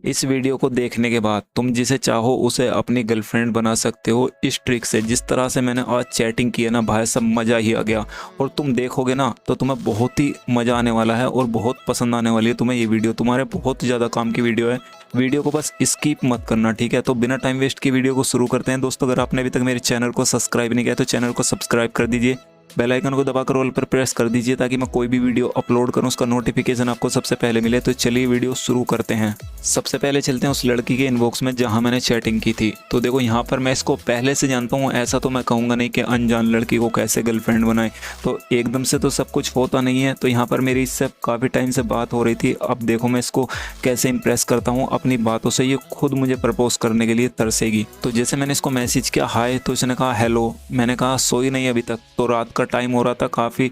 इस वीडियो को देखने के बाद तुम जिसे चाहो उसे अपनी गर्लफ्रेंड बना सकते हो इस ट्रिक से। जिस तरह से मैंने आज चैटिंग की है ना भाई, सब मज़ा ही आ गया। और तुम देखोगे ना तो तुम्हें बहुत ही मज़ा आने वाला है और बहुत पसंद आने वाली है तुम्हें ये वीडियो। तुम्हारे बहुत ज़्यादा काम की वीडियो है। वीडियो को बस स्किप मत करना, ठीक है। तो बिना टाइम वेस्ट की वीडियो को शुरू करते हैं। दोस्तों, अगर आपने अभी तक मेरे चैनल को सब्सक्राइब नहीं किया तो चैनल को सब्सक्राइब कर दीजिए, बेल आइकन को दबाकर ऑल पर प्रेस कर दीजिए ताकि मैं कोई भी वीडियो अपलोड करूं उसका नोटिफिकेशन आपको सबसे पहले मिले। तो चलिए वीडियो शुरू करते हैं। सबसे पहले चलते हैं उस लड़की के इनबॉक्स में जहां मैंने चैटिंग की थी। तो देखो यहाँ पर मैं इसको पहले से जानता हूँ, ऐसा तो मैं कहूँगा नहीं कि अनजान लड़की को कैसे गर्लफ्रेंड बनाए। तो एकदम से तो सब कुछ होता नहीं है। तो यहाँ पर मेरी इससे काफ़ी टाइम से बात हो रही थी। अब देखो मैं इसको कैसे इंप्रेस करता हूँ अपनी बातों से। ये खुद मुझे प्रपोज करने के लिए तरसेगी। तो जैसे मैंने इसको मैसेज किया हाय, तो इसने कहा हेलो। मैंने कहा सोई नहीं अभी तक। तो रात का टाइम हो रहा था, काफ़ी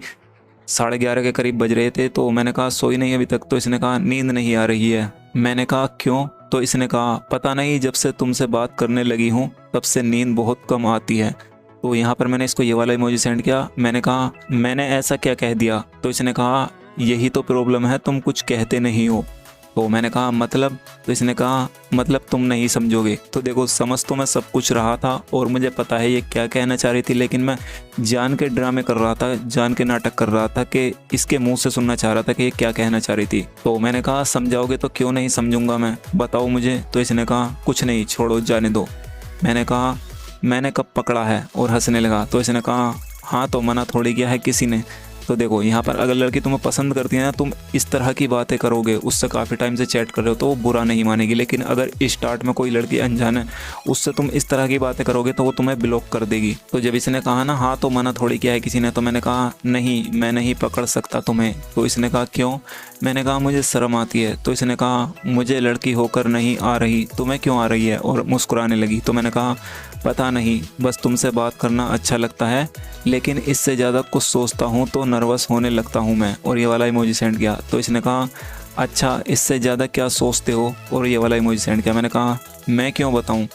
11:30 के करीब बज रहे थे। तो मैंने कहा सोई नहीं अभी तक। तो इसने कहा नींद नहीं आ रही है। मैंने कहा क्यों? तो इसने कहा पता नहीं, जब से तुमसे बात करने लगी हूँ तब से नींद बहुत कम आती है। तो यहाँ पर मैंने इसको ये वाला इमोजी सेंड किया। मैंने कहा मैंने ऐसा क्या कह दिया? तो इसने कहा यही तो प्रॉब्लम है, तुम कुछ कहते नहीं हो। तो मैंने कहा मतलब? तो इसने कहा मतलब तुम नहीं समझोगे। तो देखो समझ तो मैं सब कुछ रहा था और मुझे पता है ये क्या कहना चाह रही थी, लेकिन मैं जान के ड्रामे कर रहा था, जान के नाटक कर रहा था कि इसके मुंह से सुनना चाह रहा था कि ये क्या कहना चाह रही थी। तो मैंने कहा समझाओगे तो क्यों नहीं समझूंगा मैं, बताओ मुझे। तो इसने कहा कुछ नहीं, छोड़ो जाने दो। मैंने कहा मैंने कब पकड़ा है, और हंसने लगा। तो इसने कहा हाँ तो मना थोड़ी किया है किसी ने। तो देखो यहाँ पर अगर लड़की तुम्हें पसंद करती है ना, तुम इस तरह की बातें करोगे, उससे काफ़ी टाइम से चैट कर रहे हो तो वो बुरा नहीं मानेगी। लेकिन अगर स्टार्ट में कोई लड़की अनजान है, उससे तुम इस तरह की बातें करोगे तो वो तुम्हें ब्लॉक कर देगी। तो जब इसने कहा ना हाँ तो मना थोड़ी किया है किसी ने, तो मैंने कहा नहीं मैं नहीं पकड़ सकता तुम्हें। तो इसने कहा क्यों? मैंने कहा मुझे शर्म आती है। तो इसने कहा मुझे लड़की होकर नहीं आ रही, तुम्हें क्यों आ रही है? और मुस्कुराने लगी। तो मैंने कहा पता नहीं, बस तुमसे बात करना अच्छा लगता है, लेकिन इससे ज़्यादा कुछ सोचता हूँ तो नर्वस होने लगता हूँ मैं। और ये वाला इमोजी सेंड किया। तो इसने कहा अच्छा इससे ज़्यादा क्या सोचते हो? और ये वाला इमोजी सेंड किया। मैंने कहा मैं क्यों बताऊँ?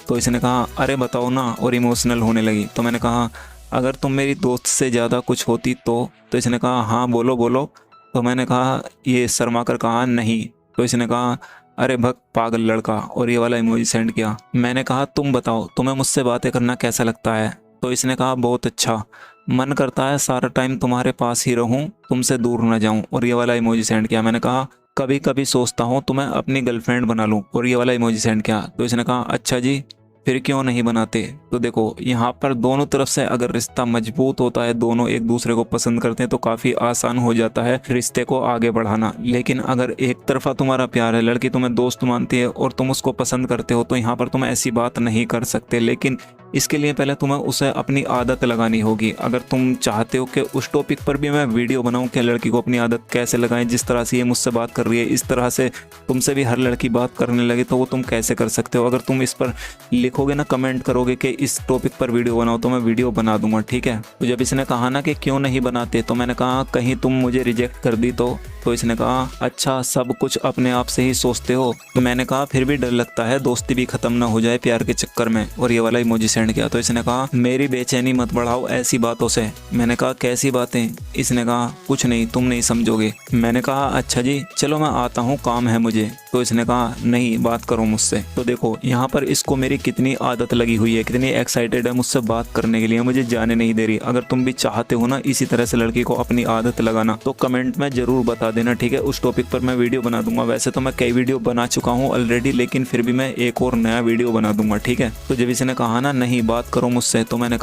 तो इसने कहा अरे बताओ ना। और इमोशनल होने लगी। तो मैंने कहा अगर तुम मेरी दोस्त से ज़्यादा कुछ होती तो। तो इसने कहा हाँ बोलो बोलो। तो मैंने कहा ये शर्मा कर कहा नहीं। तो इसने कहा अरे भग पागल लड़का। और ये वाला इमोजी सेंड किया। मैंने कहा तुम बताओ तुम्हें मुझसे बातें करना कैसा लगता है? तो इसने कहा बहुत अच्छा, मन करता है सारा टाइम तुम्हारे पास ही रहूं, तुमसे दूर ना जाऊं। और ये वाला इमोजी सेंड किया। मैंने कहा कभी कभी सोचता हूं तुम्हें अपनी गर्लफ्रेंड बना लूं। और ये वाला इमोजी सेंड किया। तो इसने कहा अच्छा जी, फिर क्यों नहीं बनाते? तो देखो यहाँ पर दोनों तरफ से अगर रिश्ता मजबूत होता है, दोनों एक दूसरे को पसंद करते हैं, तो काफ़ी आसान हो जाता है रिश्ते को आगे बढ़ाना। लेकिन अगर एक तरफा तुम्हारा प्यार है, लड़की तुम्हें दोस्त मानती है और तुम उसको पसंद करते हो, तो यहाँ पर तुम ऐसी बात नहीं कर सकते। लेकिन इसके लिए पहले तुम्हें उसे अपनी आदत लगानी होगी। अगर तुम चाहते हो कि उस टॉपिक पर भी मैं वीडियो बनाऊं कि लड़की को अपनी आदत कैसे लगाएं, जिस तरह से ये मुझसे बात कर रही है इस तरह से तुमसे भी हर लड़की बात करने लगे, तो वो तुम कैसे कर सकते हो? अगर तुम इस पर लिखोगे ना, कमेंट करोगे कि इस टॉपिक पर वीडियो बनाओ, तो मैं वीडियो बना दूंगा, ठीक है। तो जब इसने कहा ना कि क्यों नहीं बनाते, तो मैंने कहा कहीं तुम मुझे रिजेक्ट कर दी तो। तो इसने कहा अच्छा सब कुछ अपने आप से ही सोचते हो। तो मैंने कहा फिर भी डर लगता है दोस्ती भी खत्म ना हो जाए प्यार के चक्कर में। और ये वाला इमोजी सेंड किया। तो इसने कहा मेरी बेचैनी मत बढ़ाओ ऐसी बातों से। मैंने कहा कैसी बातें? इसने कहा कुछ नहीं, तुम नहीं समझोगे। मैंने कहा अच्छा जी चलो मैं आता हूँ, काम है मुझे। तो इसने कहा नहीं बात करो मुझसे। तो देखो यहाँ पर इसको मेरी कितनी आदत लगी हुई है, कितनी एक्साइटेड है मुझसे बात करने के लिए, मुझे जाने नहीं दे रही। अगर तुम भी चाहते हो ना इसी तरह से लड़की को अपनी आदत लगाना, तो कमेंट में जरूर बता देना, ठीक है। उस टॉपिक पर मैं वीडियो बना दूंगा। वैसे तो मैं कई वीडियो बना चुका हूँ ऑलरेडी, लेकिन फिर भी मैं एक और नया वीडियो बना दूंगा, ठीक है। तो जब इसने कहा ना नहीं बात करो मुझसे, तो मैंने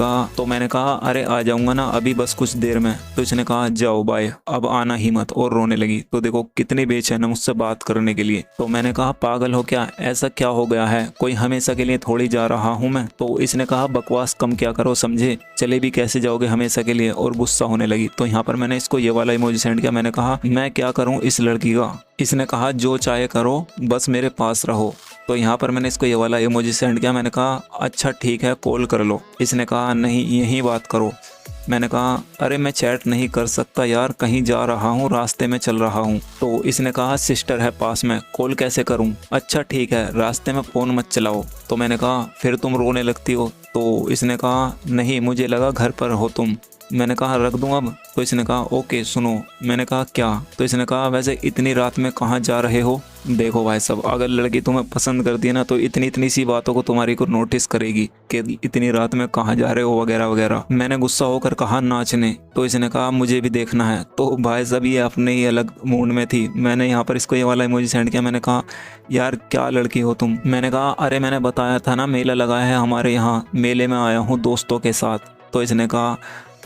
कहा अरे आ जाऊंगा ना अभी, बस कुछ देर में। तो इसने कहा जाओ बाय, अब आना ही मत। और रोने लगी। तो देखो कितनी बेचैन है मुझसे बात करने के लिए। तो मैंने कहा पागल हो क्या, ऐसा क्या हो गया है, कोई हमेशा के लिए थोड़ी जा रहा हूँ मैं। तो इसने कहा बकवास कम क्या करो, समझे, चले भी कैसे जाओगे हमेशा के लिए। और गुस्सा होने लगी। तो यहाँ पर मैंने इसको ये वाला इमोजी सेंड किया। मैंने कहा मैं क्या करूँ इस लड़की का? इसने कहा जो चाहे करो, बस मेरे पास रहो। तो यहाँ पर मैंने इसको ये वाला इमोजी सेंड किया। मैंने कहा अच्छा ठीक है कॉल कर लो। इसने कहा नहीं यहीं बात करो। मैंने कहा अरे मैं चैट नहीं कर सकता यार, कहीं जा रहा हूँ, रास्ते में चल रहा हूँ। तो इसने कहा सिस्टर है पास में, कॉल कैसे करूँ? अच्छा ठीक है रास्ते में फ़ोन मत चलाओ। तो मैंने कहा फिर तुम रोने लगती हो। तो इसने कहा नहीं मुझे लगा घर पर हो तुम। मैंने कहा रख दूँ अब? तो इसने कहा ओके सुनो। मैंने कहा क्या? तो इसने कहा वैसे इतनी रात में कहाँ जा रहे हो? देखो भाई साहब, अगर लड़की तुम्हें पसंद करती है ना तो इतनी इतनी सी बातों को तुम्हारी को नोटिस करेगी कि इतनी रात में कहाँ जा रहे हो वगैरह वगैरह। मैंने गुस्सा होकर कहा नाचने। तो इसने कहा मुझे भी देखना है। तो भाई साहब ये अपने ही अलग मूड में थी। मैंने यहाँ पर इसको ये वाला इमोजी सेंड किया। मैंने कहा यार क्या लड़की हो तुम? मैंने कहा अरे मैंने बताया था ना मेला लगा है हमारे यहाँ, मेले में आया हूँ दोस्तों के साथ। तो इसने कहा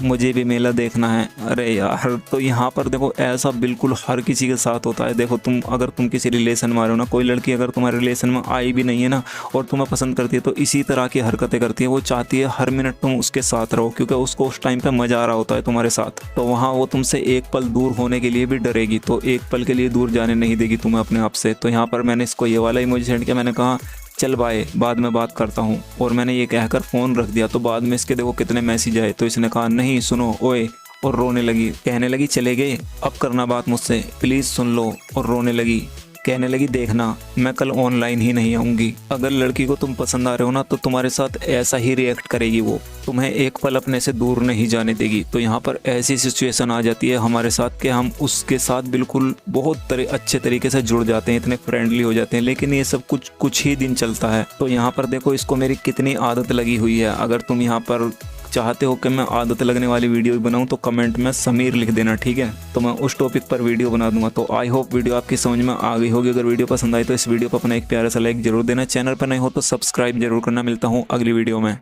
मुझे भी मेला देखना है। अरे यार, तो यहाँ पर देखो ऐसा बिल्कुल हर किसी के साथ होता है। देखो अगर तुम किसी रिलेशन में आ रहे हो ना, कोई लड़की अगर तुम्हारे रिलेशन में आई भी नहीं है ना और तुम्हें पसंद करती है तो इसी तरह की हरकतें करती है। वो चाहती है हर मिनट तुम उसके साथ रहो क्योंकि उसको उस टाइम पे मज़ा आ रहा होता है तुम्हारे साथ। तो वहाँ वो तुमसे एक पल दूर होने के लिए भी डरेगी, तो एक पल के लिए दूर जाने नहीं देगी तुम्हें अपने आप से। तो यहाँ पर मैंने इसको ये वाला इमोजी सेंड किया। मैंने कहा चल बाय, बाद में बात करता हूँ। और मैंने ये कहकर फ़ोन रख दिया। तो बाद में इसके देखो कितने मैसेज आए। तो इसने कहा नहीं सुनो ओए, और रोने लगी। कहने लगी चले गए, अब करना बात मुझसे, प्लीज़ सुन लो। और रोने लगी। कहने लगी देखना मैं कल ऑनलाइन ही नहीं आऊँगी। अगर लड़की को तुम पसंद आ रहे हो ना तो तुम्हारे साथ ऐसा ही रिएक्ट करेगी वो, तुम्हें एक पल अपने से दूर नहीं जाने देगी। तो यहाँ पर ऐसी सिचुएशन आ जाती है हमारे साथ कि हम उसके साथ बिल्कुल बहुत अच्छे तरीके से जुड़ जाते हैं, इतने फ्रेंडली हो जाते हैं। लेकिन ये सब कुछ ही दिन चलता है। तो यहाँ पर देखो इसको मेरी कितनी आदत लगी हुई है। अगर तुम यहाँ पर चाहते हो कि मैं आदत लगने वाली वीडियो भी बनाऊं तो कमेंट में समीर लिख देना, ठीक है? तो मैं उस टॉपिक पर वीडियो बना दूंगा। तो आई होप वीडियो आपकी समझ में आ गई होगी। अगर वीडियो पसंद आई तो इस वीडियो को अपना एक प्यारा सा लाइक जरूर देना। चैनल पर नए हो तो सब्सक्राइब जरूर करना। मिलता हूँ अगली वीडियो में।